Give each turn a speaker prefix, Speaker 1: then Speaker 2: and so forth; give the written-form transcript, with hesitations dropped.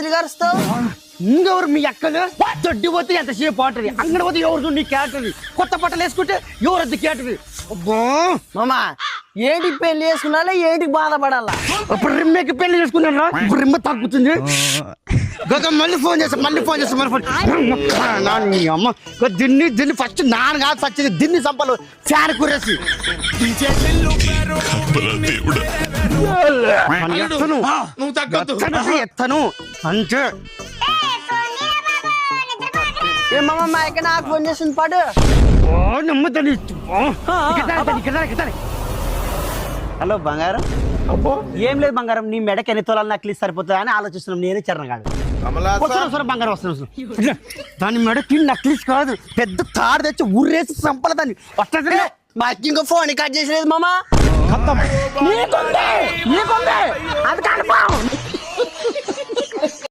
Speaker 1: తిరిగారుస్తావు?
Speaker 2: ఇంకెవరు మీ అక్కగా దొడ్డి పోతే ఎంతసేపు ఆటది, అంగడి పోతే ఎవరు నీ క్యాటరీ, కొత్త బట్టలు వేసుకుంటే ఎవరద్దు క్యాటరీ.
Speaker 1: మామా ఏంటి పెళ్లి చేసుకున్నా ఏంటికి బాధపడాలా?
Speaker 2: ఇప్పుడు రిమ్మకి పెళ్లి చేసుకున్నాను, ఇప్పుడు రిమ్మ తగ్గుతుంది. మళ్ళీ ఫోన్ చేస్తా మళ్ళీ ఫోన్ అమ్మ దీన్ని ఫస్ట్ నాన్న కాదు ఫస్ట్ దీన్ని సంపలు ఫ్యాన్ కురేసి ఎత్తను అంతే.
Speaker 1: ఏ మామ మా ఇక్కడ నాకు ఫోన్ చేస్తుంది పాటు.
Speaker 2: నమ్మద్దని.
Speaker 3: హలో బంగారం. ఏం లేదు బంగారం, నీ మెడకి ఎన్ని తోలాలు నక్లీస్ సరిపోతుందా అని ఆలోచిస్తున్నాం. నేను చరణగాడు
Speaker 2: బంగారం వస్తున్నాను. దాని మెడకి నక్లీస్ కాదు, పెద్ద తాడు తెచ్చి ఊరేసి సంపల దాన్ని వస్తుంది.
Speaker 1: మాకు ఇంకో ఫోన్ కట్ చేసలేదు మామా.
Speaker 2: నీకుంది అది కన్ఫర్మ్.